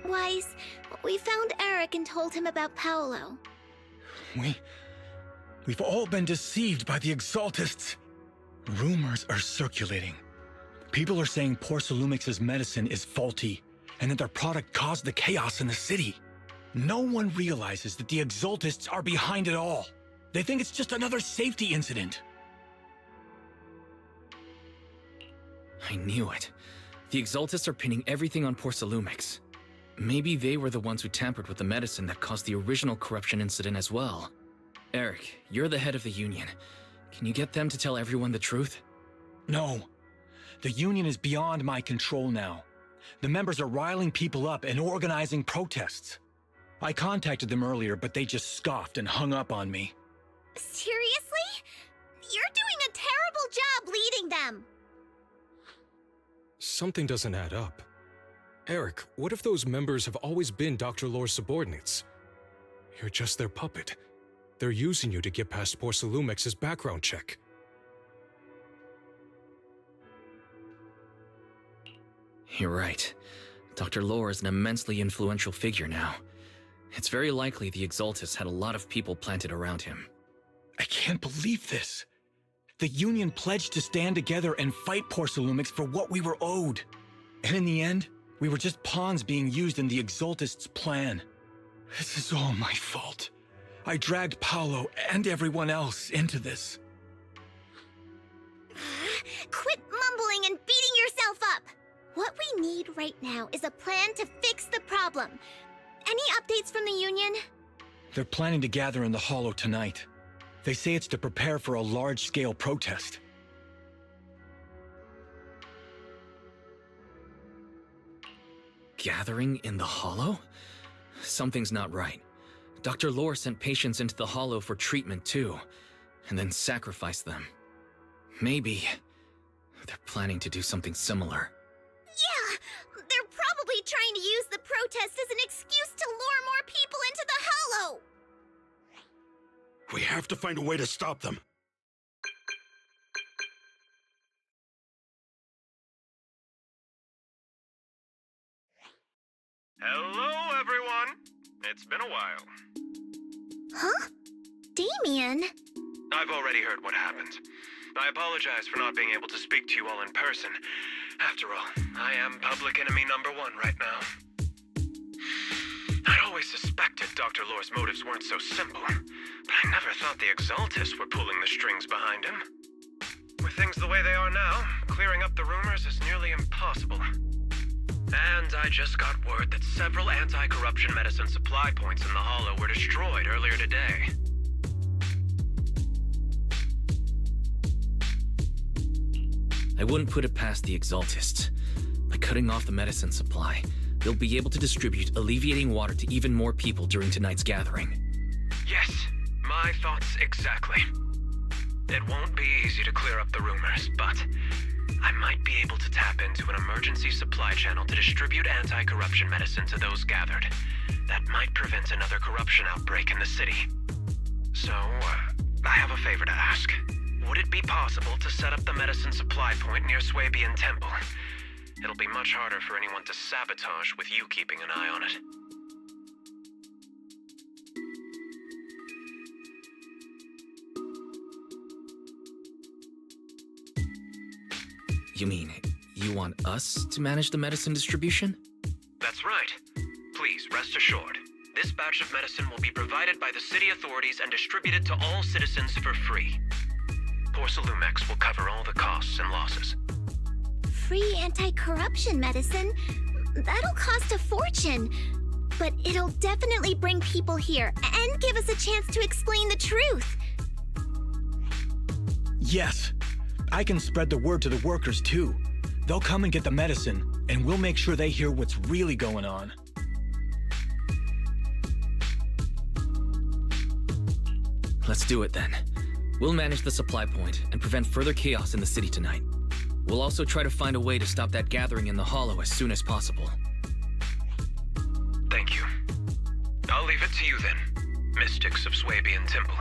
Wise, we found Eric and told him about Paolo. We've all been deceived by the Exaltists. Rumors are circulating. People are saying Porcelumix's medicine is faulty, and that their product caused the chaos in the city. No one realizes that the Exaltists are behind it all. They think it's just another safety incident. I knew it. The Exaltists are pinning everything on Porcelumix. Maybe they were the ones who tampered with the medicine that caused the original corruption incident as well. Eric, you're the head of the Union. Can you get them to tell everyone the truth? No. The Union is beyond my control now. The members are riling people up and organizing protests. I contacted them earlier, but they just scoffed and hung up on me. Seriously? You're doing a terrible job leading them! Something doesn't add up. Eric, what if those members have always been Dr. Lore's subordinates? You're just their puppet. They're using you to get past Porcelumix's background check. You're right. Dr. Lore is an immensely influential figure now. It's very likely the Exaltists had a lot of people planted around him. I can't believe this. The Union pledged to stand together and fight Porcelumix for what we were owed. And in the end, we were just pawns being used in the Exaltists' plan. This is all my fault. I dragged Paolo and everyone else into this. Quit mumbling and beating yourself up! What we need right now is a plan to fix the problem. Any updates from the Union? They're planning to gather in the Hollow tonight. They say it's to prepare for a large-scale protest. Gathering in the Hollow? Something's not right. Dr. Lore sent patients into the Hollow for treatment too, and then sacrificed them. Maybe they're planning to do something similar. Yeah, they're probably trying to use the protest as an excuse to lure more people into the Hollow! We have to find a way to stop them. Hello, everyone. It's been a while. Huh? Damien? I've already heard what happened. I apologize for not being able to speak to you all in person. After all, I am public enemy #1 right now. I'd always suspected Dr. Lore's motives weren't so simple, but I never thought the Exaltists were pulling the strings behind him. With things the way they are now, clearing up the rumors is nearly impossible. And I just got word that several anti-corruption medicine supply points in the Hollow were destroyed earlier today. I wouldn't put it past the Exaltists. By cutting off the medicine supply, they'll be able to distribute alleviating water to even more people during tonight's gathering. Yes, my thoughts exactly. It won't be easy to clear up the rumors, but I might be able to tap into an emergency supply channel to distribute anti-corruption medicine to those gathered. That might prevent another corruption outbreak in the city. So, I have a favor to ask. Would it be possible to set up the medicine supply point near Swabian Temple? It'll be much harder for anyone to sabotage with you keeping an eye on it. You mean, you want us to manage the medicine distribution? That's right. Please, rest assured. This batch of medicine will be provided by the city authorities and distributed to all citizens for free. Porcelumix will cover all the costs and losses. Free anti-corruption medicine? That'll cost a fortune. But it'll definitely bring people here and give us a chance to explain the truth. Yes. I can spread the word to the workers too. They'll come and get the medicine, and we'll make sure they hear what's really going on. Let's do it then. We'll manage the supply point and prevent further chaos in the city tonight. We'll also try to find a way to stop that gathering in the Hollow as soon as possible. Thank you. I'll leave it to you then, mystics of Swabian Temple.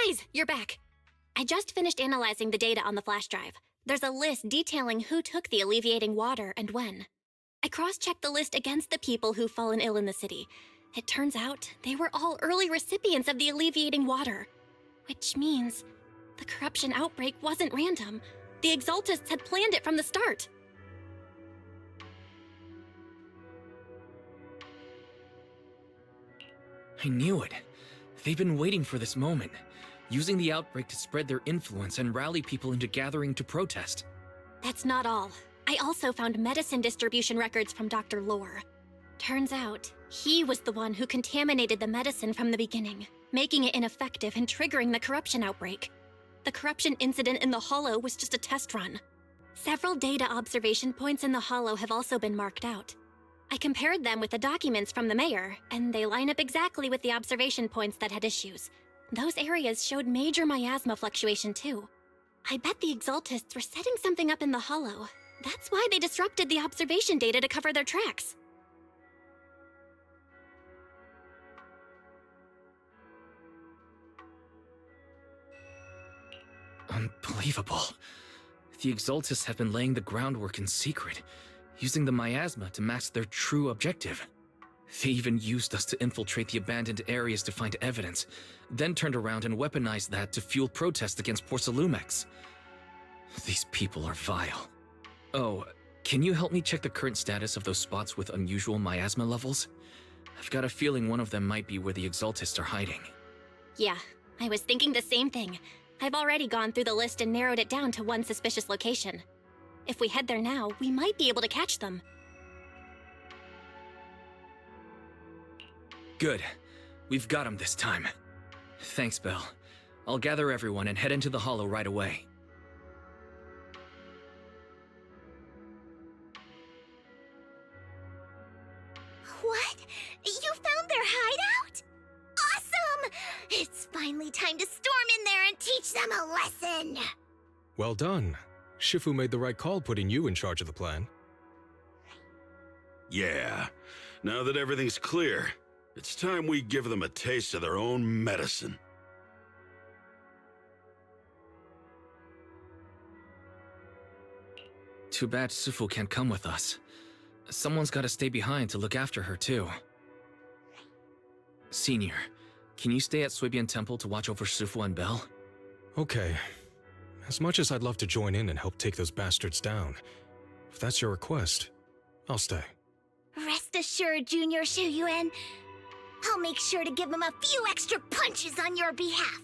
Guys, you're back. I just finished analyzing the data on the flash drive. There's a list detailing who took the alleviating water and when. I cross-checked the list against the people who've fallen ill in the city. It turns out they were all early recipients of the alleviating water. Which means the corruption outbreak wasn't random. The Exaltists had planned it from the start. I knew it. They've been waiting for this moment, using the outbreak to spread their influence and rally people into gathering to protest. That's not all. I also found medicine distribution records from Dr. Lore. Turns out, he was the one who contaminated the medicine from the beginning, making it ineffective and triggering the corruption outbreak. The corruption incident in the Hollow was just a test run. Several data observation points in the Hollow have also been marked out. I compared them with the documents from the mayor, and they line up exactly with the observation points that had issues. Those areas showed major miasma fluctuation too. I bet the Exaltists were setting something up in the Hollow. That's why they disrupted the observation data to cover their tracks. Unbelievable. The Exaltists have been laying the groundwork in secret, using the miasma to mask their true objective. They even used us to infiltrate the abandoned areas to find evidence, then turned around and weaponized that to fuel protests against Porsalumex. These people are vile. Oh, can you help me check the current status of those spots with unusual miasma levels? I've got a feeling one of them might be where the Exaltists are hiding. Yeah, I was thinking the same thing. I've already gone through the list and narrowed it down to one suspicious location. If we head there now, we might be able to catch them. Good. We've got them this time. Thanks, Belle. I'll gather everyone and head into the Hollow right away. What? You found their hideout? Awesome! It's finally time to storm in there and teach them a lesson! Well done. Shifu made the right call putting you in charge of the plan. Yeah. Now that everything's clear, it's time we give them a taste of their own medicine. Too bad Sufu can't come with us. Someone's gotta stay behind to look after her, too. Senior, can you stay at Suibian Temple to watch over Sufu and Belle? Okay. As much as I'd love to join in and help take those bastards down, if that's your request, I'll stay. Rest assured, Junior Shuyuan. I'll make sure to give them a few extra punches on your behalf.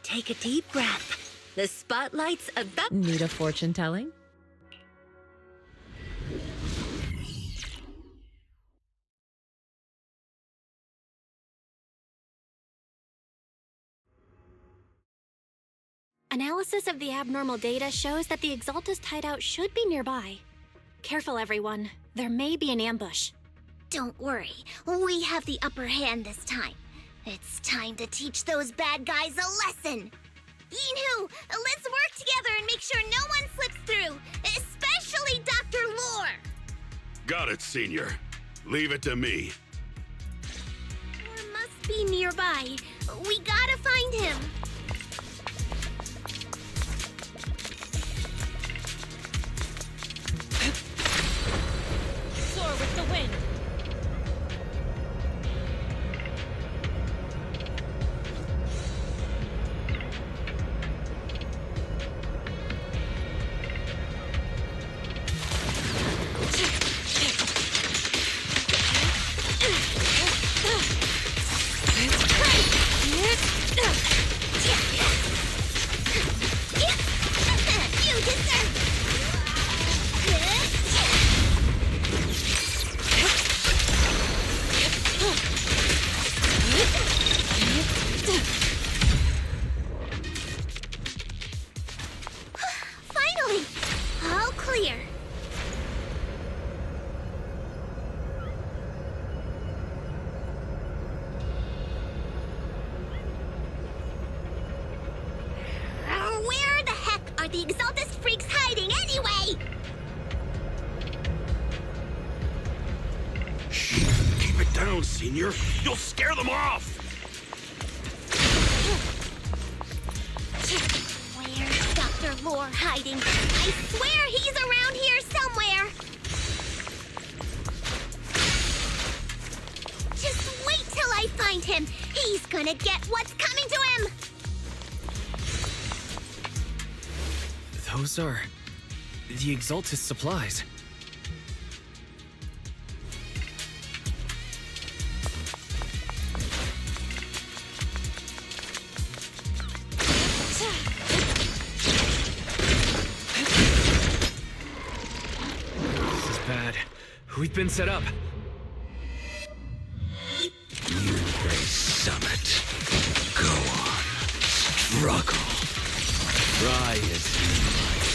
Take a deep breath. The spotlight's about... Need a fortune telling? Analysis of the abnormal data shows that the Exaltist hideout should be nearby. Careful, everyone. There may be an ambush. Don't worry, we have the upper hand this time. It's time to teach those bad guys a lesson. Yinhu, let's work together and make sure no one slips through, especially Dr. Lore. Got it, Senior. Leave it to me. Lore must be nearby. We gotta find him. Soar with the wind. Senior. You'll scare them off! Where's Dr. Lore hiding? I swear he's around here somewhere! Just wait till I find him! He's gonna get what's coming to him! Those are the Exalted supplies. This is bad. We've been set up. Summit. Go on. Struggle. Try as you might.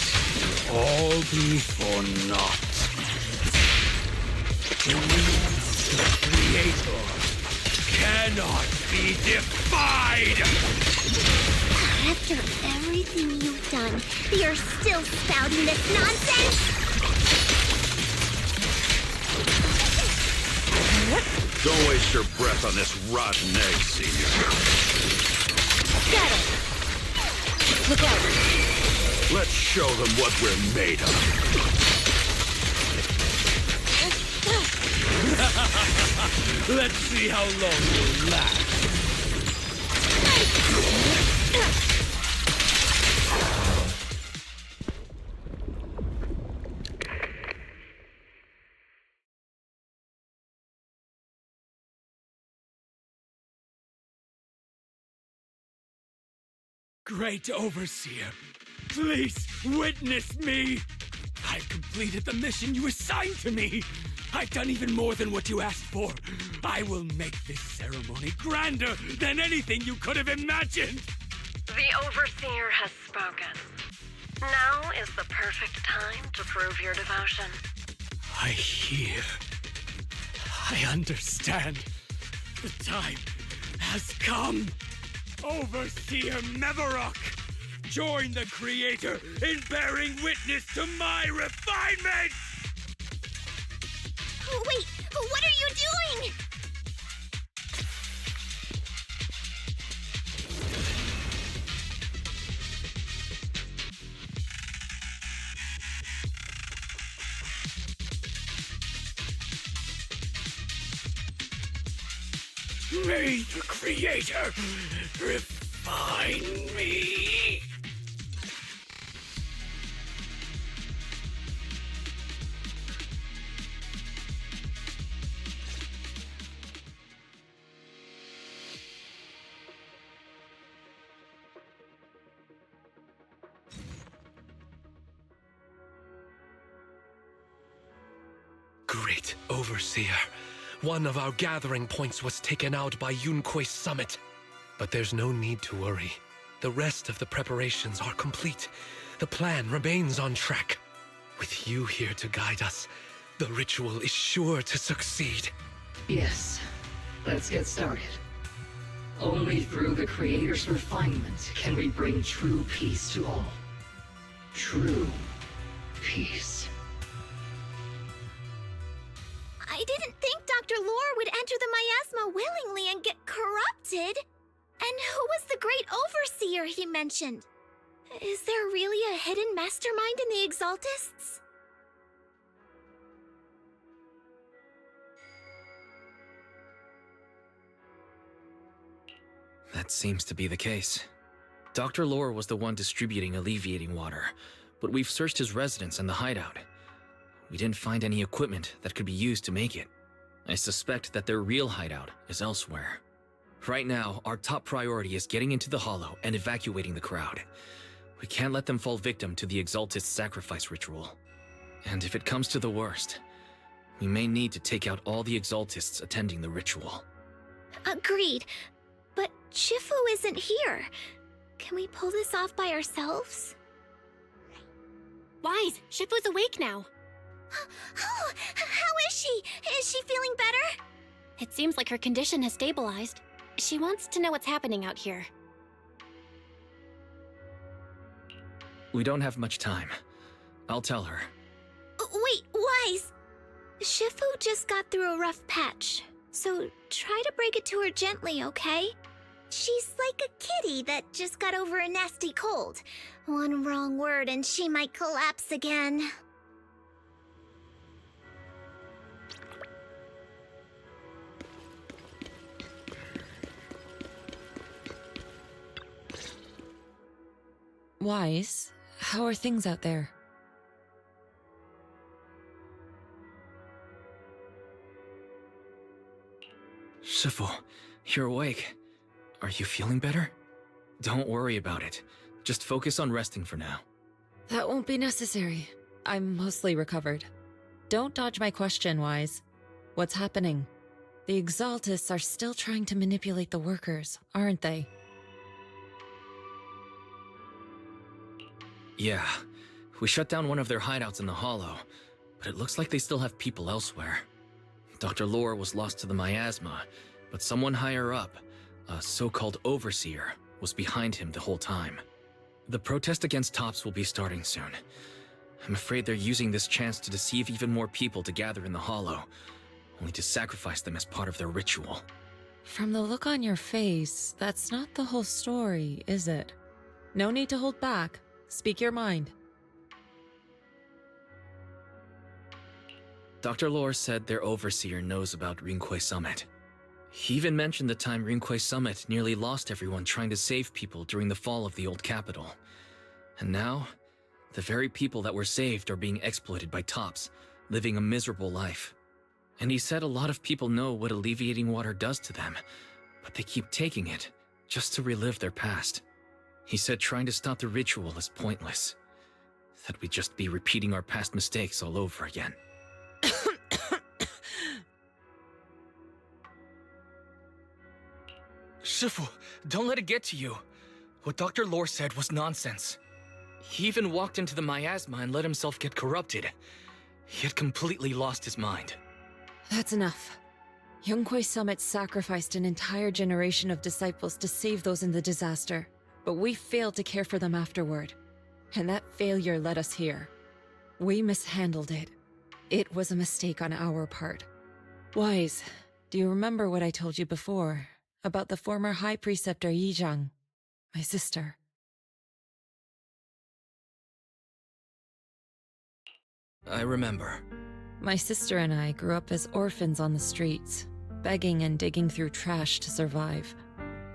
All be for naught. The will of the Creator cannot be defied! After everything you've done, you're still spouting this nonsense? Don't waste your breath on this rotten egg, Senior. Got it. Look out. Let's show them what we're made of. Let's see how long you'll last. Great Overseer, please witness me! I've completed the mission you assigned to me! I've done even more than what you asked for! I will make this ceremony grander than anything you could have imagined! The Overseer has spoken. Now is the perfect time to prove your devotion. I hear. I understand. The time has come! Overseer Mevarok! Join the Creator in bearing witness to my refinement! Wait, what are you doing? May the Creator refine me! Great Overseer. One of our gathering points was taken out by Yunque's summit. But there's no need to worry. The rest of the preparations are complete. The plan remains on track. With you here to guide us, the ritual is sure to succeed. Yes. Let's get started. Only through the Creator's refinement can we bring true peace to all. True peace. I didn't think Dr. Lore would enter the miasma willingly and get corrupted. And who was the great overseer he mentioned? Is there really a hidden mastermind in the Exaltists? That seems to be the case. Dr. Lore was the one distributing alleviating water, but we've searched his residence and the hideout. We didn't find any equipment that could be used to make it. I suspect that their real hideout is elsewhere. Right now, our top priority is getting into the Hollow and evacuating the crowd. We can't let them fall victim to the Exaltist sacrifice ritual. And if it comes to the worst, we may need to take out all the Exaltists attending the ritual. Agreed. But Shifu isn't here. Can we pull this off by ourselves? Wise, Shifu's awake now. Oh, how is she? Is she feeling better? It seems like her condition has stabilized. She wants to know what's happening out here. We don't have much time. I'll tell her. Wait, Wise! Shifu just got through a rough patch. So try to break it to her gently, okay? She's like a kitty that just got over a nasty cold. One wrong word and she might collapse again. Wise, how are things out there? Shifu, you're awake. Are you feeling better? Don't worry about it. Just focus on resting for now. That won't be necessary. I'm mostly recovered. Don't dodge my question, Wise. What's happening? The Exaltists are still trying to manipulate the workers, aren't they? Yeah. We shut down one of their hideouts in the Hollow, but it looks like they still have people elsewhere. Dr. Lore was lost to the miasma, but someone higher up, a so-called overseer, was behind him the whole time. The protest against Tops will be starting soon. I'm afraid they're using this chance to deceive even more people to gather in the Hollow, only to sacrifice them as part of their ritual. From the look on your face, that's not the whole story, is it? No need to hold back. Speak your mind. Dr. Lore said their overseer knows about Rinkwei Summit. He even mentioned the time Rinkwei Summit nearly lost everyone trying to save people during the fall of the old capital. And now, the very people that were saved are being exploited by Tops, living a miserable life. And he said a lot of people know what alleviating water does to them, but they keep taking it just to relive their past. He said trying to stop the ritual is pointless, that we'd just be repeating our past mistakes all over again. Shifu, don't let it get to you. What Dr. Lore said was nonsense. He even walked into the miasma and let himself get corrupted. He had completely lost his mind. That's enough. Yunkwei Summit sacrificed an entire generation of disciples to save those in the disaster, but we failed to care for them afterward. And that failure led us here. We mishandled it. It was a mistake on our part. Wise, do you remember what I told you before about the former High Preceptor Yizhang, my sister? I remember. My sister and I grew up as orphans on the streets, begging and digging through trash to survive.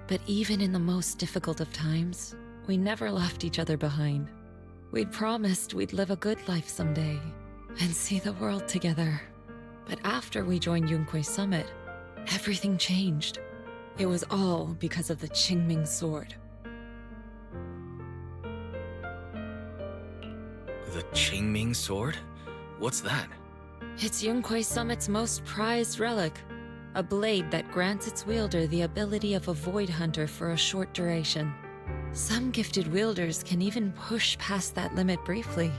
But even in the most difficult of times, we never left each other behind. We'd promised we'd live a good life someday and see the world together. But after we joined Yunkwei Summit, everything changed. It was all because of the Qingming sword. The Qingming sword? What's that? It's Yunkwei Summit's most prized relic, a blade that grants its wielder the ability of a void hunter for a short duration. Some gifted wielders can even push past that limit briefly.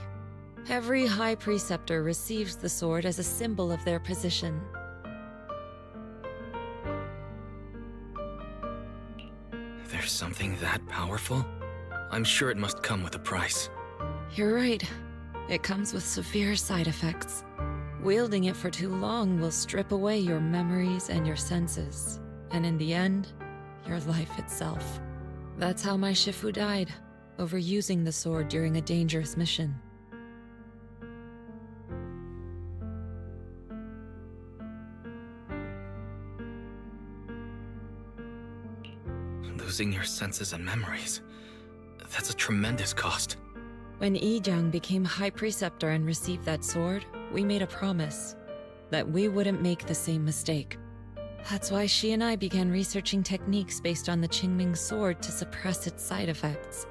Every High Preceptor receives the sword as a symbol of their position. There's something that powerful? I'm sure it must come with a price. You're right. It comes with severe side effects. Wielding it for too long will strip away your memories and your senses, and in the end, your life itself. That's how my Shifu died, overusing the sword during a dangerous mission. Losing your senses and memories. That's a tremendous cost. When Yizhang became High Preceptor and received that sword, we made a promise that we wouldn't make the same mistake. That's why she and I began researching techniques based on the Qingming sword to suppress its side effects.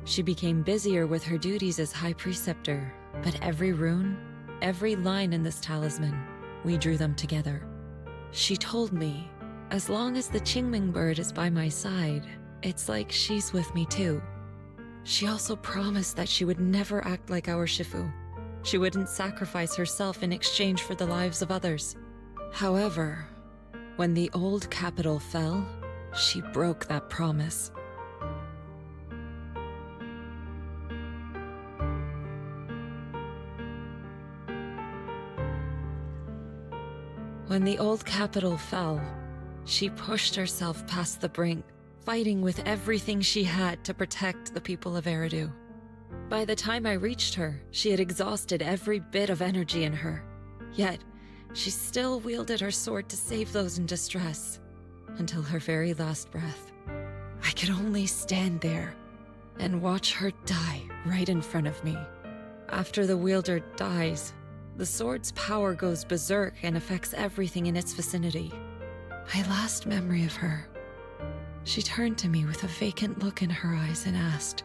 She became busier with her duties as High Preceptor, but every rune, every line in this talisman, we drew them together. She told me, as long as the Qingming bird is by my side, it's like she's with me too. She also promised that she would never act like our Shifu. She wouldn't sacrifice herself in exchange for the lives of others. However, when the old capital fell, she broke that promise. When the old capital fell, she pushed herself past the brink, fighting with everything she had to protect the people of Eridu. By the time I reached her, she had exhausted every bit of energy in her. Yet, she still wielded her sword to save those in distress, until her very last breath. I could only stand there and watch her die right in front of me. After the wielder dies, the sword's power goes berserk and affects everything in its vicinity. My last memory of her, she turned to me with a vacant look in her eyes and asked,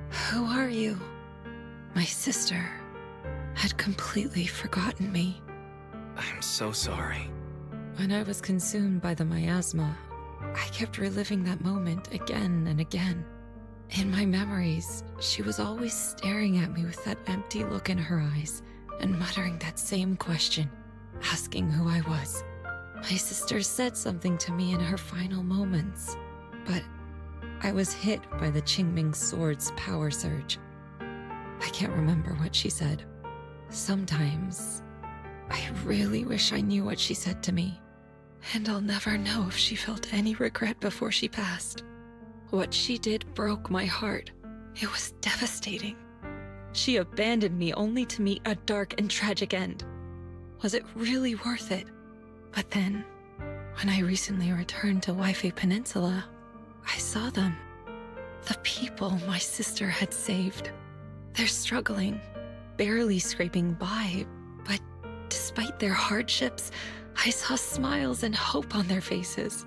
"Who are you?" My sister had completely forgotten me. I'm so sorry. When I was consumed by the miasma, I kept reliving that moment again and again. In my memories, she was always staring at me with that empty look in her eyes and muttering that same question, asking who I was. My sister said something to me in her final moments, but I was hit by the Qingming sword's power surge. I can't remember what she said. Sometimes, I really wish I knew what she said to me, and I'll never know if she felt any regret before she passed. What she did broke my heart. It was devastating. She abandoned me only to meet a dark and tragic end. Was it really worth it? But then, when I recently returned to Wi-Fi Peninsula, I saw them. The people my sister had saved. They're struggling, barely scraping by, but despite their hardships, I saw smiles and hope on their faces.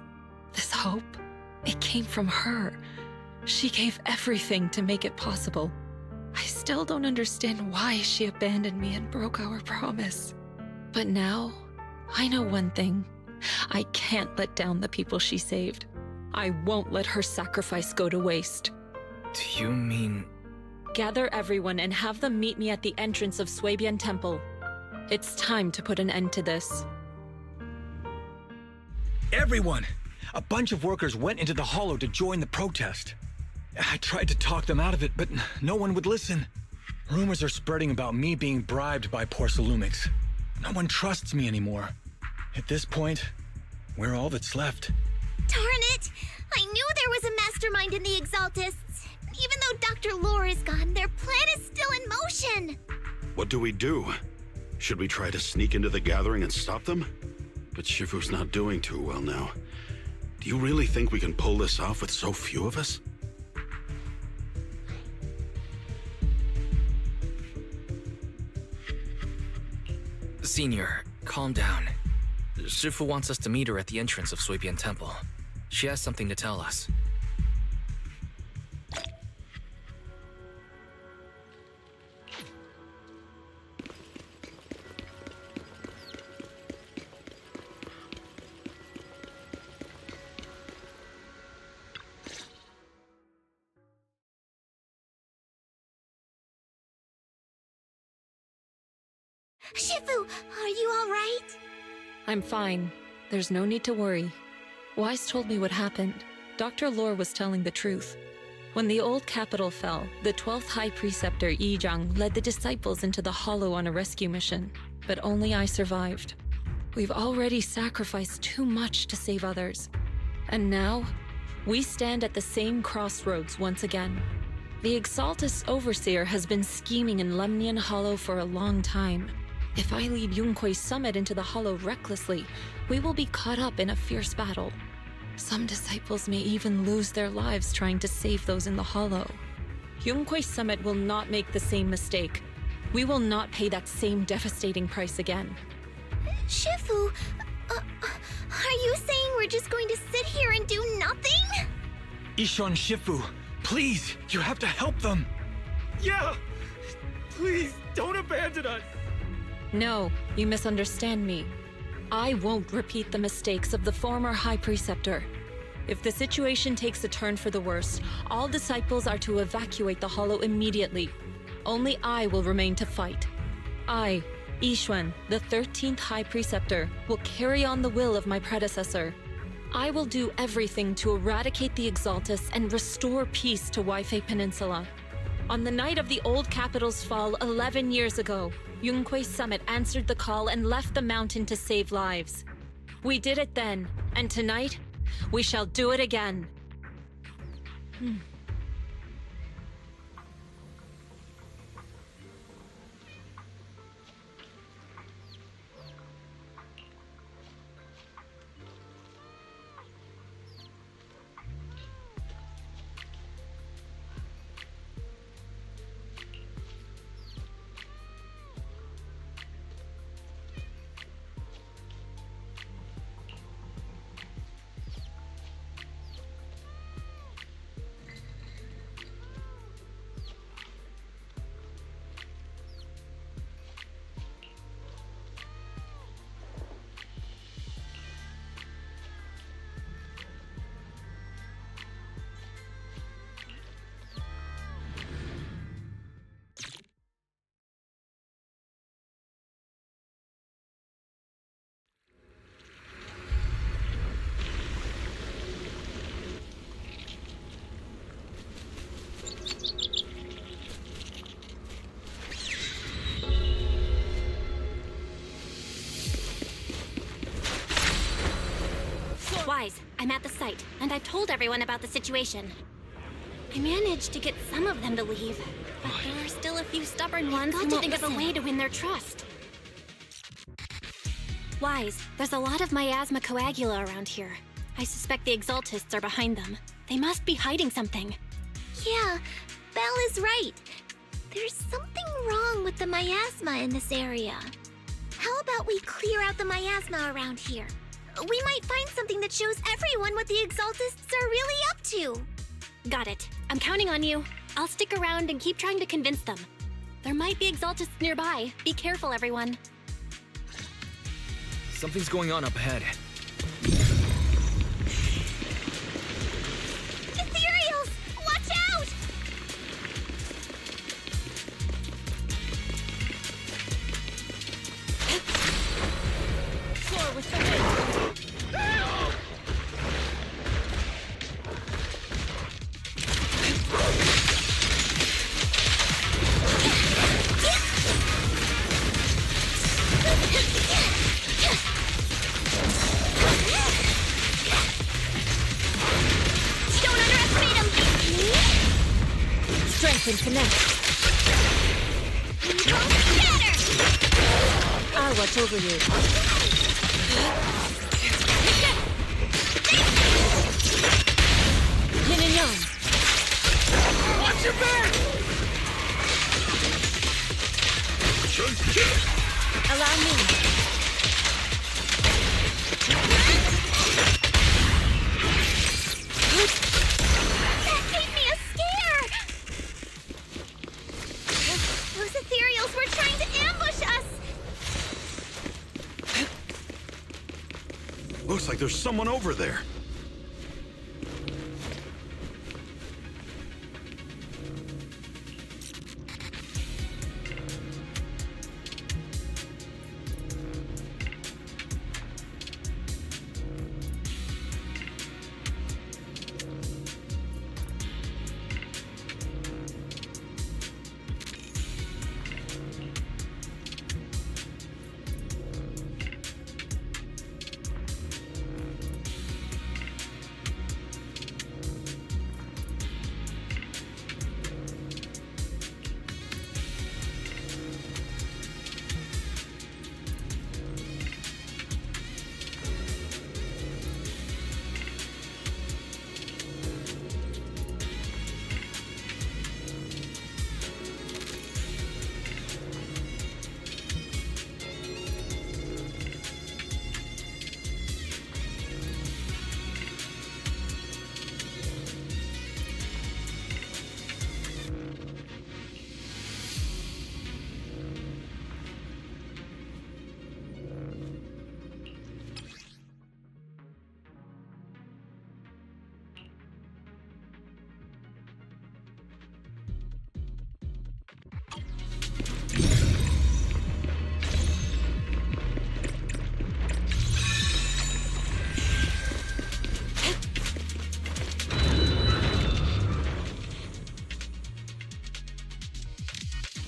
This hope, it came from her. She gave everything to make it possible. I still don't understand why she abandoned me and broke our promise. But now, I know one thing. I can't let down the people she saved. I won't let her sacrifice go to waste. Do you mean... Gather everyone and have them meet me at the entrance of Swabian Temple. It's time to put an end to this. Everyone! A bunch of workers went into the hollow to join the protest. I tried to talk them out of it, but no one would listen. Rumors are spreading about me being bribed by Porsalumix. No one trusts me anymore. At this point, we're all that's left. Darn it! I knew there was a mastermind in the Exaltists. Even though Dr. Lore is gone, their plan is still in motion. What do we do? Should we try to sneak into the gathering and stop them? But Shifu's not doing too well now. Do you really think we can pull this off with so few of us? Senior, calm down. Shifu wants us to meet her at the entrance of Swabian Temple. She has something to tell us. Shifu, are you all right? I'm fine. There's no need to worry. Wise told me what happened. Dr. Lore was telling the truth. When the old capital fell, the 12th High Preceptor Yi Zhang led the disciples into the Hollow on a rescue mission, but only I survived. We've already sacrificed too much to save others. And now, we stand at the same crossroads once again. The Exaltus Overseer has been scheming in Lemnian Hollow for a long time. If I lead Yunque's summit into the Hollow recklessly, we will be caught up in a fierce battle. Some disciples may even lose their lives trying to save those in the Hollow. Yunque's summit will not make the same mistake. We will not pay that same devastating price again. Shifu, are you saying we're just going to sit here and do nothing? Ishan Shifu, please, you have to help them. Yeah! Please, don't abandon us! No, you misunderstand me. I won't repeat the mistakes of the former High Preceptor. If the situation takes a turn for the worse, all disciples are to evacuate the Hollow immediately. Only I will remain to fight. I, Yixuan, the 13th High Preceptor, will carry on the will of my predecessor. I will do everything to eradicate the Exaltus and restore peace to Wi-Fi Peninsula. On the night of the old capital's fall 11 years ago, Yunque's summit answered the call and left the mountain to save lives. We did it then, and tonight, we shall do it again. Wise, I'm at the site, and I've told everyone about the situation. I managed to get some of them to leave, but there are still a few stubborn ones who won't think of a way to win their trust. Wise, there's a lot of miasma coagula around here. I suspect the Exaltists are behind them. They must be hiding something. Yeah, Belle is right. There's something wrong with the miasma in this area. How about we clear out the miasma around here? We might find something that shows everyone what the Exaltists are really up to. Got it. I'm counting on you. I'll stick around and keep trying to convince them. There might be Exaltists nearby. Be careful, everyone. Something's going on up ahead. Ethereals! Watch out! Floor with the wind. Don't underestimate him! Strength and connect. Better! I'll watch over you. Yin and yang. Watch your back! Allow me. That gave me a scare! Those Ethereals were trying to ambush us! Looks like there's someone over there.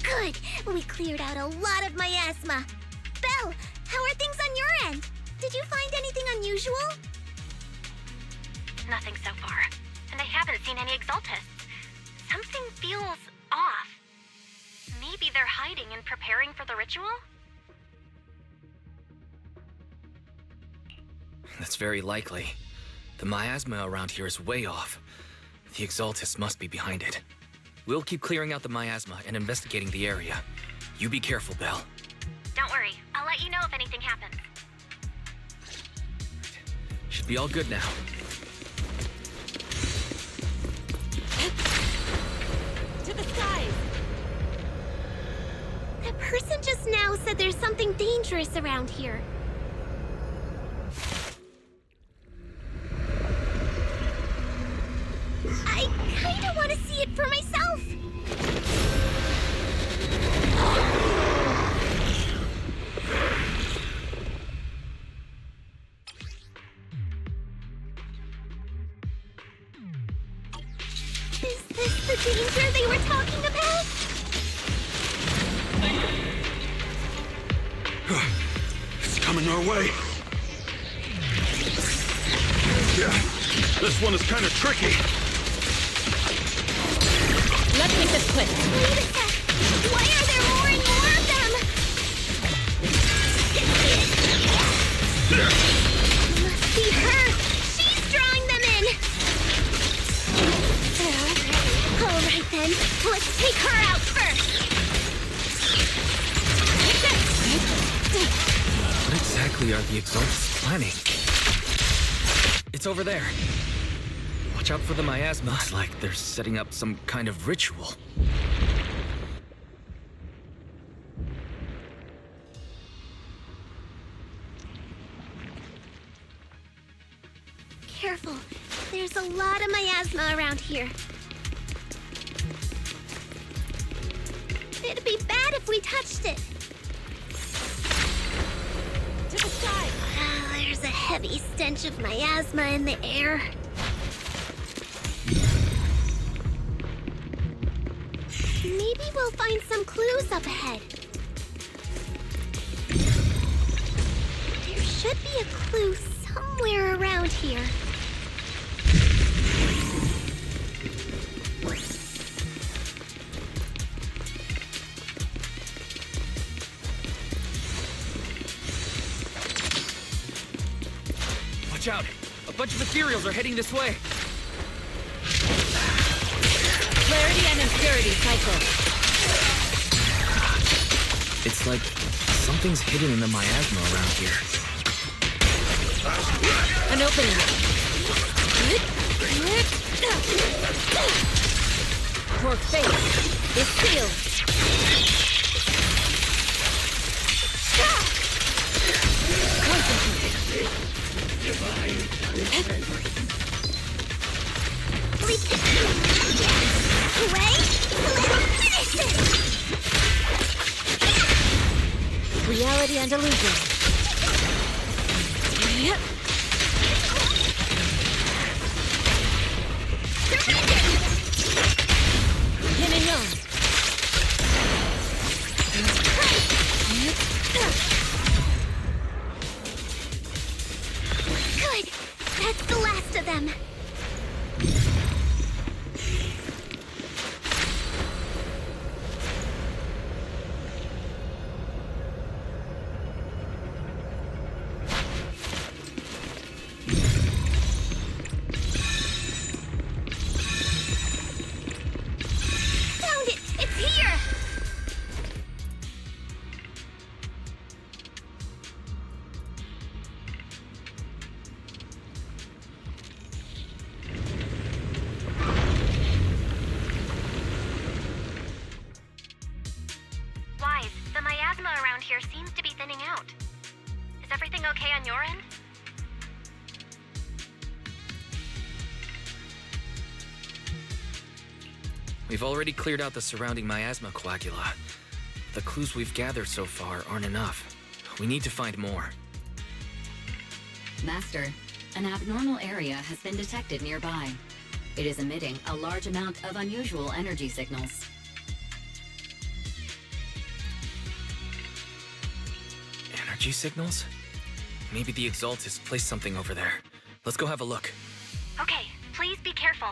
Good! We cleared out a lot of miasma. Belle, how are things on your end? Did you find anything unusual? Nothing so far. And I haven't seen any exaltists. Something feels off. Maybe they're hiding and preparing for the ritual? That's very likely. The miasma around here is way off. The exaltists must be behind it. We'll keep clearing out the miasma and investigating the area. You be careful, Belle. Don't worry. I'll let you know if anything happens. Should be all good now. To the skies! That person just now said there's something dangerous around here. I kinda want to see it for myself. Is this the danger they were talking about? It's coming our way. Yeah, this one is kind of tricky. Let's make this quick. Wait a sec. Why are there more and more of them? Must be her. She's drawing them in. All right then. Let's take her out first. What exactly are the exaltists planning? It's over there. Watch out for the miasma. Looks like they're setting up some kind of ritual. Careful. There's a lot of miasma around here. It'd be bad if we touched it. To the side. There's a heavy stench of miasma in the air. Maybe we'll find some clues up ahead. There should be a clue somewhere around here. Watch out! A bunch of Ethereals are heading this way! Clarity and impurity cycle. It's like something's hidden in the miasma around here. An opening. For fate is sealed. Concentrate. Reality and illusion. Yep. Yin and yang. Good. That's the last of them. Found it! It's here! Wise, the miasma around here seems to be thinning out. Is everything okay on your end? We've already cleared out the surrounding miasma coagula. The clues we've gathered so far aren't enough. We need to find more. Master, an abnormal area has been detected nearby. It is emitting a large amount of unusual energy signals. Energy signals? Maybe the Exaltists placed something over there. Let's go have a look. Okay, please be careful.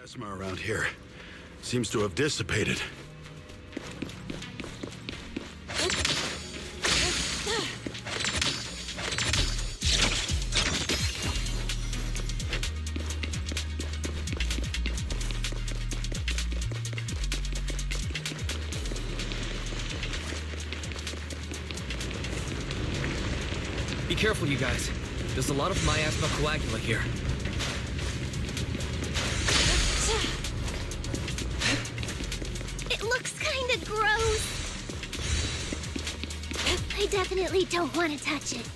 Asthma around here seems to have dissipated. Be careful, you guys. There's a lot of miasma coagula here. It looks kinda gross. I definitely don't want to touch it.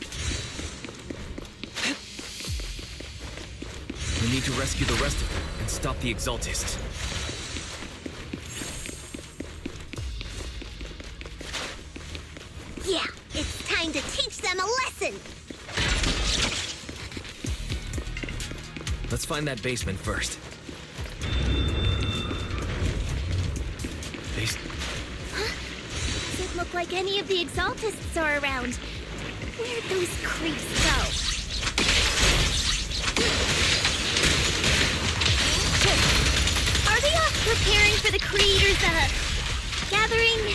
We need to rescue the rest of them and stop the Exaltists. Yeah, it's time to teach them a lesson. Let's find that basement first. Doesn't look like any of the Exaltists are around. Where'd those creeps go? Are they off preparing for the Creator's, gathering?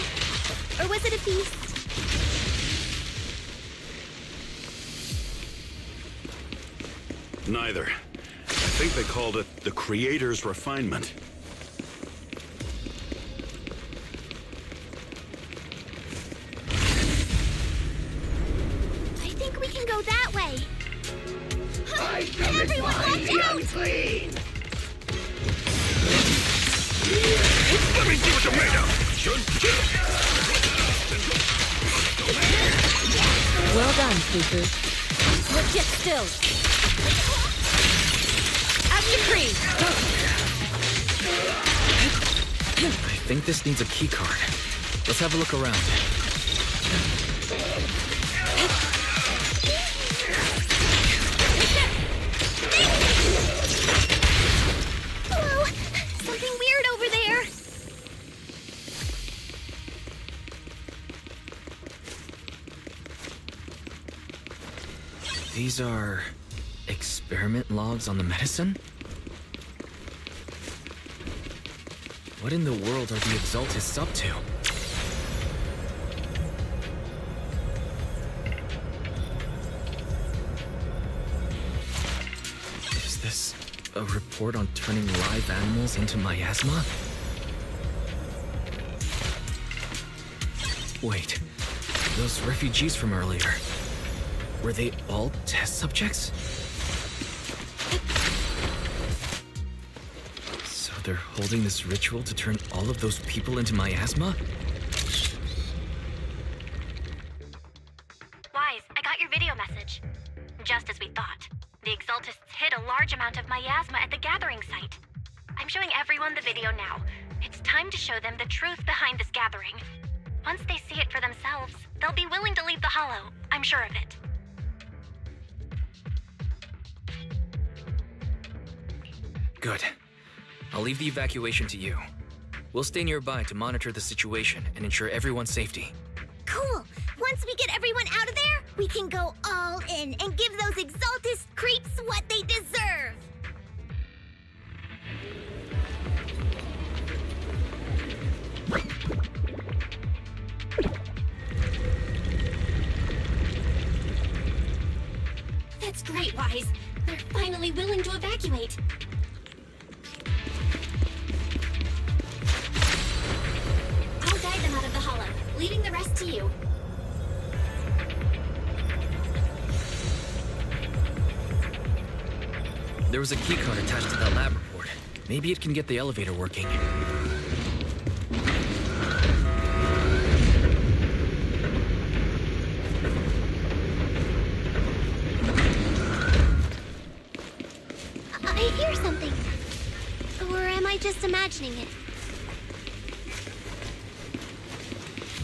Or was it a feast? Neither. I think they called it the Creator's Refinement. I think we can go that way. Everyone watch out! Unclean! Let me see what you're made of! Well done, Fuku. Legit still. I think this needs a key card. Let's have a look around. Whoa! Something weird over there! These are experiment logs on the medicine? What in the world are the Exaltists up to? Is this a report on turning live animals into miasma? Wait, those refugees from earlier, were they all test subjects? So they're holding this ritual to turn all of those people into miasma? Wise, I got your video message. Just as we thought. The Exaltists hid a large amount of miasma at the gathering site. I'm showing everyone the video now. It's time to show them the truth behind this gathering. Once they see it for themselves, they'll be willing to leave the Hollow. I'm sure of it. Good. I'll leave the evacuation to you. We'll stay nearby to monitor the situation and ensure everyone's safety. Cool! Once we get everyone out of there, we can go all in and give those Exaltist creeps what they deserve! That's great, Wise. They're finally willing to evacuate. I'll guide them out of the Hollow, leaving the rest to you. There was a keycard attached to that lab report. Maybe it can get the elevator working. I hear something. Or am I just imagining it?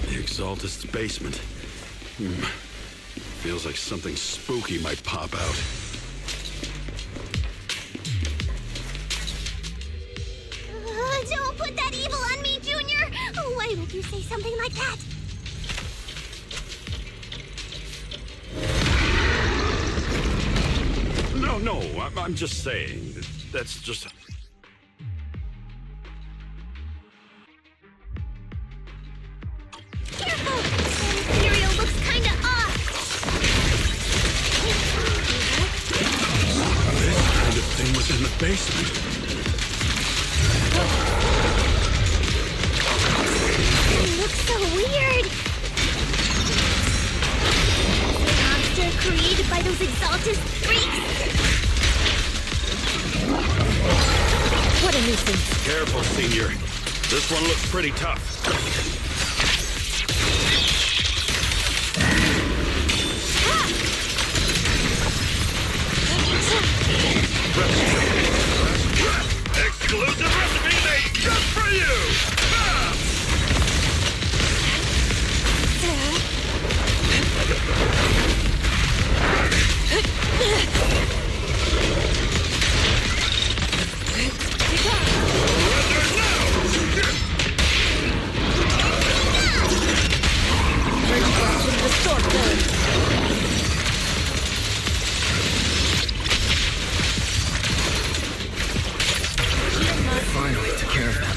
The Exaltist's basement. Feels like something spooky might pop out. Don't put that evil on me, Junior! Why would you say something like that? no, I'm just saying. That's just... Careful! That Ethereal looks kinda off! This kind of thing was in the basement. It looks so weird! The monster created by those exaltist freaks! What a nuisance. Careful, Senior. This one looks pretty tough. Exclusive recipe made just for you! Finally took care of them.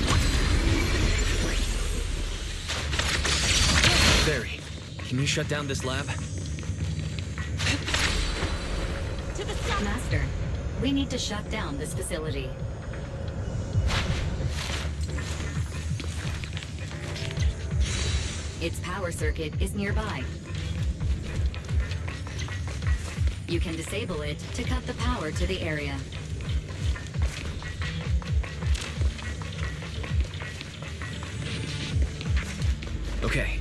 Barry, can you shut down this lab? Master, we need to shut down this facility. Its power circuit is nearby. You can disable it to cut the power to the area. Okay,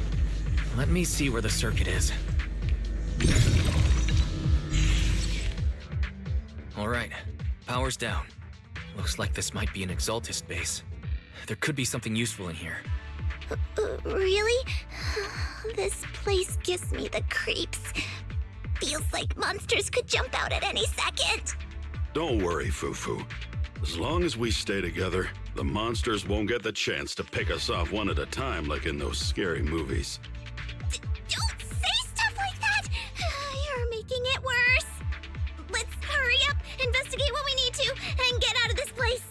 let me see where the circuit is. All right, power's down. Looks like this might be an Exaltist base. There could be something useful in here. Really? This place gives me the creeps. Feels like monsters could jump out at any second. Don't worry, Fufu. As long as we stay together, the monsters won't get the chance to pick us off one at a time like in those scary movies. Don't say stuff like that! You're making it worse. Let's hurry up, investigate what we need to, and get out of this place.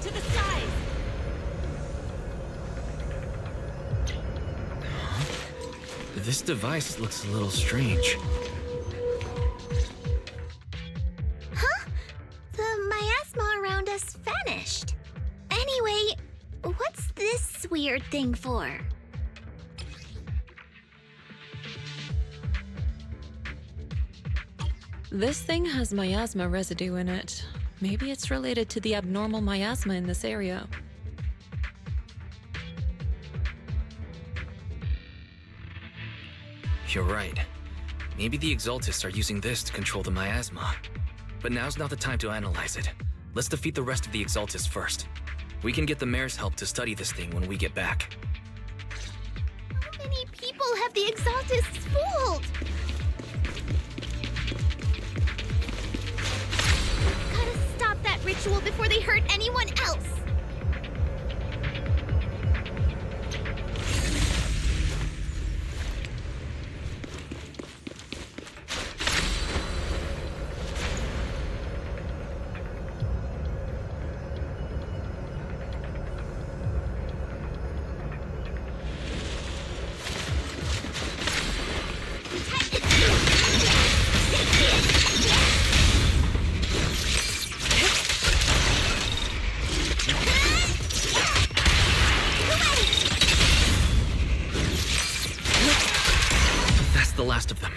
To the side! This device looks a little strange. Huh? The miasma around us vanished. Anyway, what's this weird thing for? This thing has miasma residue in it. Maybe it's related to the abnormal miasma in this area. You're right. Maybe the Exaltists are using this to control the miasma. But now's not the time to analyze it. Let's defeat the rest of the Exaltists first. We can get the mayor's help to study this thing when we get back. How many people have the Exaltists fooled? Gotta stop that ritual before they hurt anyone else. That's the last of them.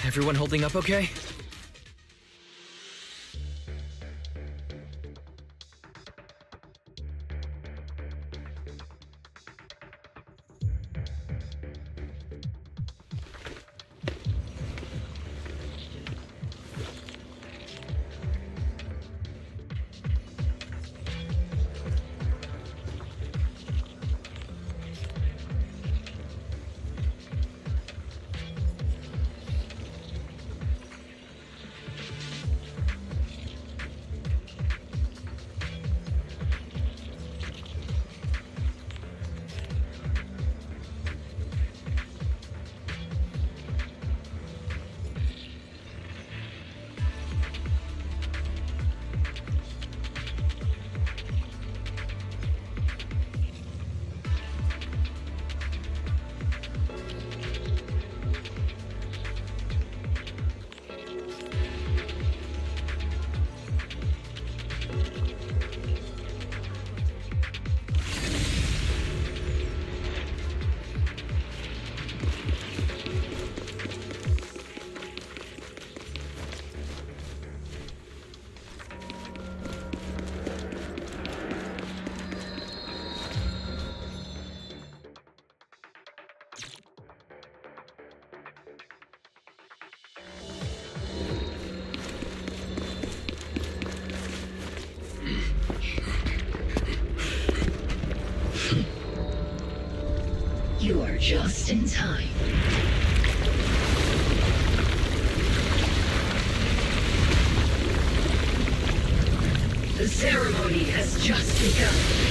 Everyone holding up okay? Just in time. The ceremony has just begun.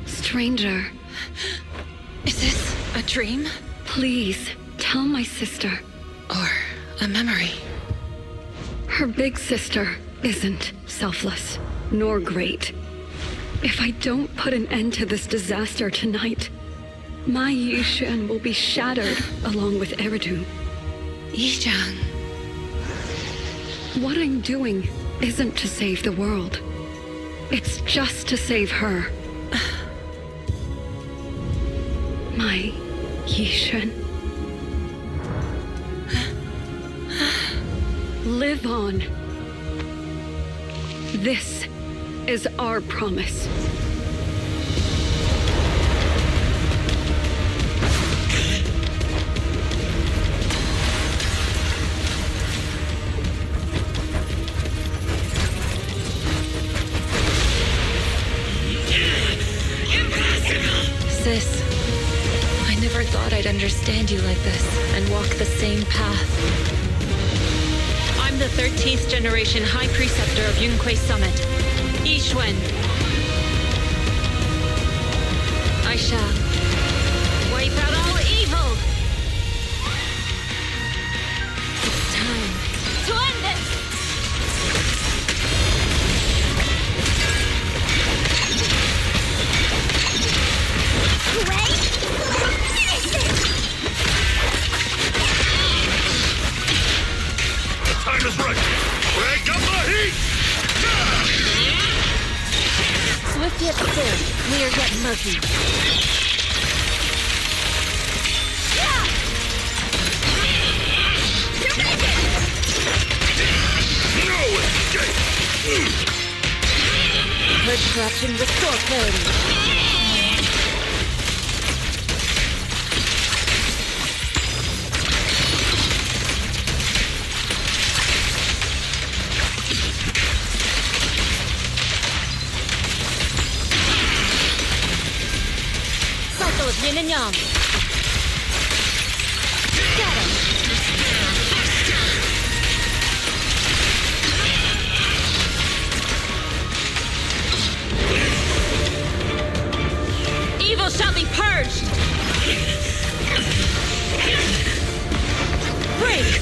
Stranger. Is this a dream? Please, tell my sister. Or a memory? Her big sister isn't selfless, nor great. If I don't put an end to this disaster tonight, my Yishan will be shattered along with Eridu. Yizhang. What I'm doing isn't to save the world. It's just to save her. My Yishan. Live on. This is our promise. Sis, I never thought I'd understand you like this and walk the same path. I'm the 13th generation High Preceptor of Yunquei Summit, Yixuan. I shall. Wipe out all evil! It's time to end this! Wait! Let's finish this! The time is right! Break up the heat! Swift yet still, clear yet murky. No escape! Purge corruption, restore clarity. Cycle of yin and yang. Scatter. Evil shall be purged! Break!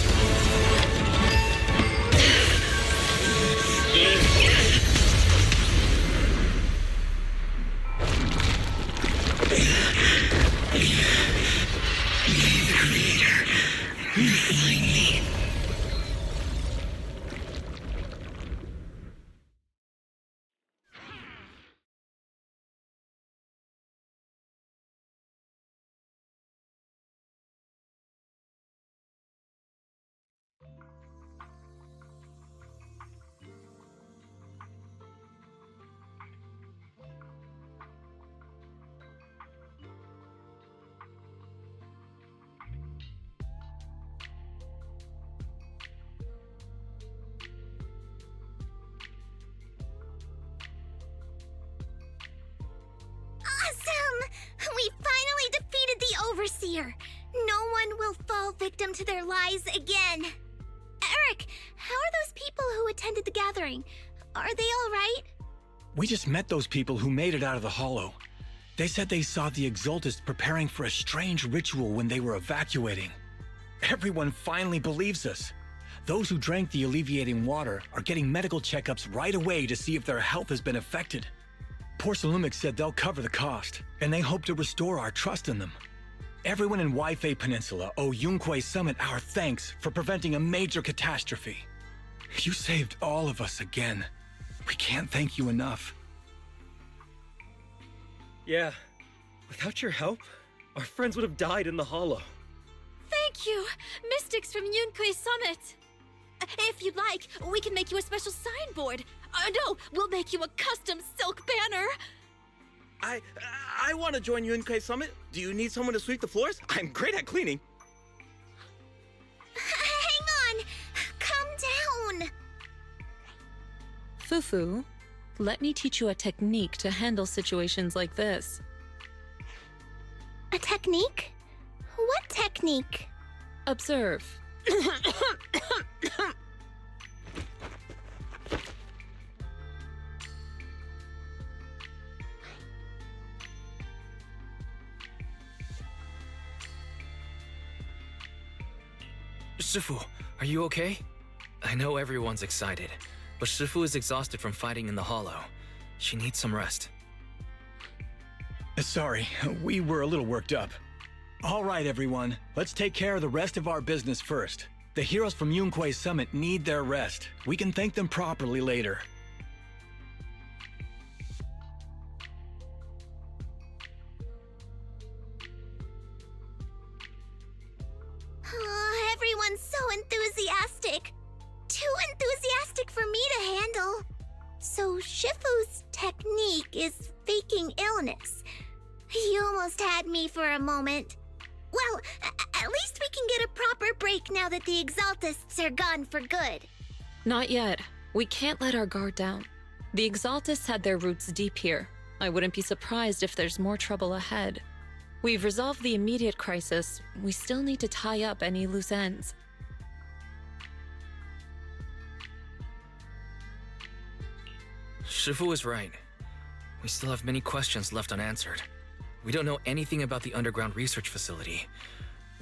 Awesome! We finally defeated the Overseer. No one will fall victim to their lies again. Eric, how are those people who attended the gathering? Are they all right? We just met those people who made it out of the Hollow. They said they saw the Exaltists preparing for a strange ritual when they were evacuating. Everyone finally believes us. Those who drank the alleviating water are getting medical checkups right away to see if their health has been affected. Porcelumix said they'll cover the cost, and they hope to restore our trust in them. Everyone in Waifei Peninsula owe Yunquei Summit our thanks for preventing a major catastrophe. You saved all of us again. We can't thank you enough. Yeah, without your help, our friends would have died in the Hollow. Thank you, Mystics from Yunquei Summit. If you'd like, we can make you a special signboard. No, we'll make you a custom silk banner. I want to join Yunquei Summit. Do you need someone to sweep the floors? I'm great at cleaning. Hang on! Calm down! Fufu, let me teach you a technique to handle situations like this. A technique? What technique? Observe. Shifu, are you okay? I know everyone's excited, but Shifu is exhausted from fighting in the Hollow. She needs some rest. Sorry, we were a little worked up. All right, everyone, let's take care of the rest of our business first. The heroes from Yunquei Summit need their rest. We can thank them properly later. Oh, everyone's so enthusiastic. Too enthusiastic for me to handle. So Shifu's technique is faking illness. He almost had me for a moment. Well, at least we can get a proper break now that the Exaltists are gone for good. Not yet. We can't let our guard down. The Exaltists had their roots deep here. I wouldn't be surprised if there's more trouble ahead. We've resolved the immediate crisis. We still need to tie up any loose ends. Shifu is right. We still have many questions left unanswered. We don't know anything about the underground research facility,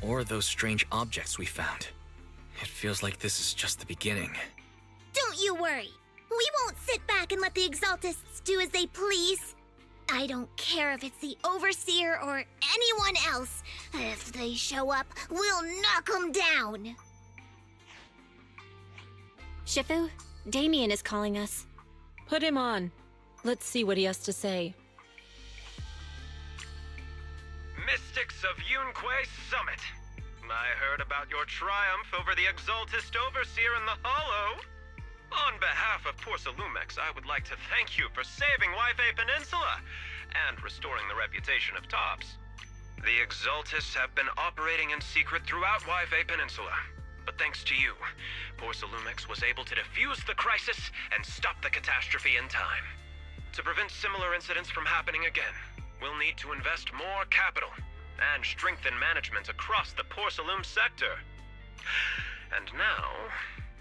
or those strange objects we found. It feels like this is just the beginning. Don't you worry. We won't sit back and let the Exaltists do as they please. I don't care if it's the Overseer or anyone else. If they show up, we'll knock them down. Shifu, Damien is calling us. Put him on. Let's see what he has to say. Mystics of Yunquay Summit. I heard about your triumph over the Exaltist Overseer in the Hollow. On behalf of Porcelumex, I would like to thank you for saving Yunquay Peninsula and restoring the reputation of Tops. The Exaltists have been operating in secret throughout Yunquay Peninsula, but thanks to you, Porcelumex was able to defuse the crisis and stop the catastrophe in time. To prevent similar incidents from happening again, we'll need to invest more capital and strengthen management across the Porcelume sector. And now,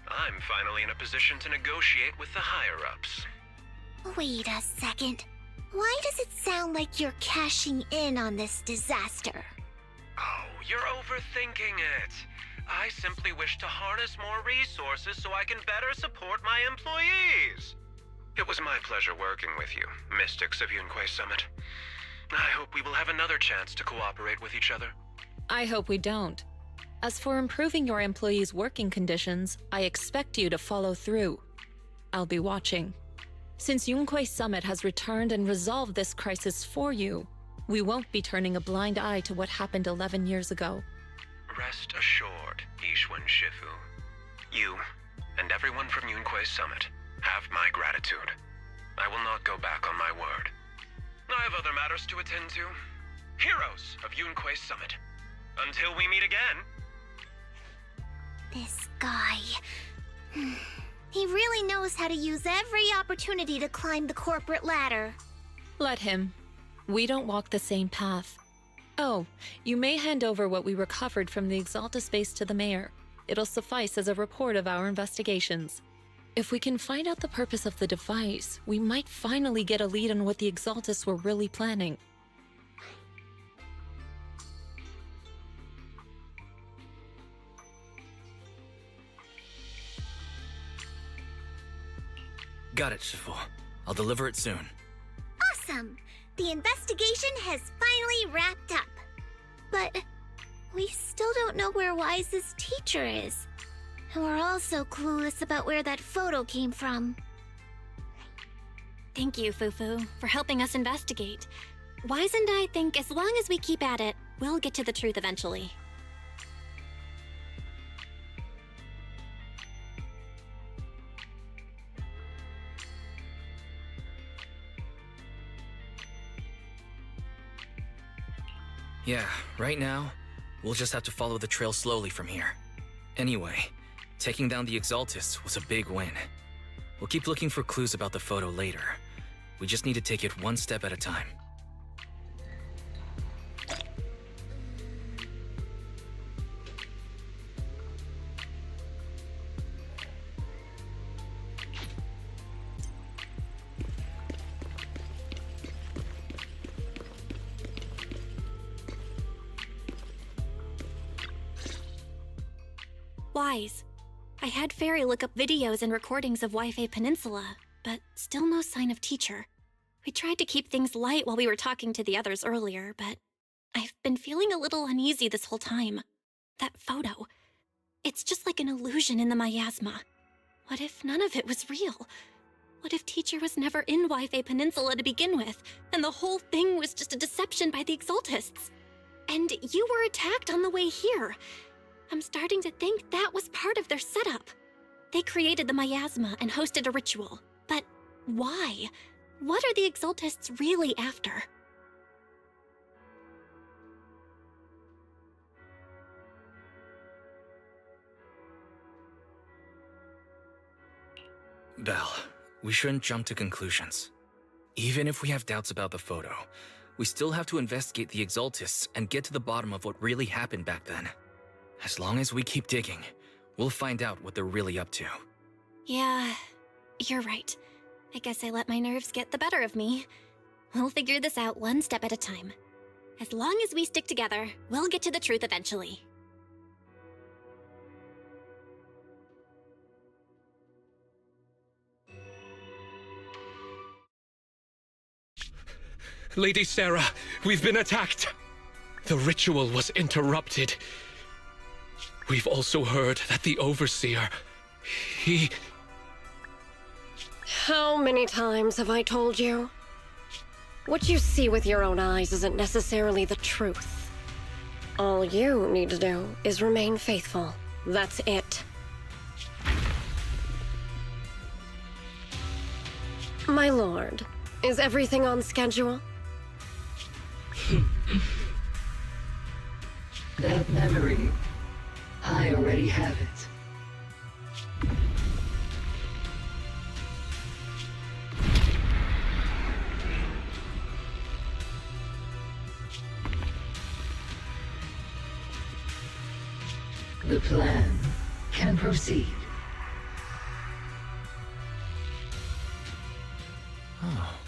I'm finally in a position to negotiate with the higher-ups. Wait a second. Why does it sound like you're cashing in on this disaster? Oh, you're overthinking it. I simply wish to harness more resources so I can better support my employees. It was my pleasure working with you, Mystics of Yunquay Summit. I hope we will have another chance to cooperate with each other. I hope we don't. As for improving your employees' working conditions, I expect you to follow through. I'll be watching. Since Yunquay Summit has returned and resolved this crisis for you, we won't be turning a blind eye to what happened 11 years ago. Rest assured, Ishwan Shifu. You, and everyone from Yunquay Summit, have my gratitude. I will not go back on my word. I have other matters to attend to. Heroes of Yunquay Summit. Until we meet again. This guy... He really knows how to use every opportunity to climb the corporate ladder. Let him. We don't walk the same path. Oh, you may hand over what we recovered from the Exalta space to the mayor. It'll suffice as a report of our investigations. If we can find out the purpose of the device, we might finally get a lead on what the Exaltists were really planning. Got it, Shifu. I'll deliver it soon. Awesome! The investigation has finally wrapped up. But we still don't know where Wise's teacher is. And we're also clueless about where that photo came from. Thank you, Fufu, for helping us investigate. Wise and I think as long as we keep at it, we'll get to the truth eventually. Yeah, right now, we'll just have to follow the trail slowly from here. Anyway, taking down the Exaltists was a big win. We'll keep looking for clues about the photo later. We just need to take it one step at a time. Wise. I had Fairy look up videos and recordings of Yunquay Peninsula, but still no sign of teacher. We tried to keep things light while we were talking to the others earlier, but I've been feeling a little uneasy this whole time. That photo. It's just like an illusion in the miasma. What if none of it was real? What if teacher was never in Yunquay Peninsula to begin with, and the whole thing was just a deception by the Exaltists? And you were attacked on the way here. I'm starting to think that was part of their setup. They created the miasma and hosted a ritual. But why? What are the Exaltists really after? Belle, we shouldn't jump to conclusions. Even if we have doubts about the photo, we still have to investigate the Exaltists and get to the bottom of what really happened back then. As long as we keep digging, we'll find out what they're really up to. Yeah, you're right. I guess I let my nerves get the better of me. We'll figure this out one step at a time. As long as we stick together, we'll get to the truth eventually. Lady Sarah, we've been attacked. The ritual was interrupted. We've also heard that the Overseer, he... How many times have I told you? What you see with your own eyes isn't necessarily the truth. All you need to do is remain faithful. That's it. My lord, is everything on schedule? That memory, I already have it. The plan can proceed. Oh.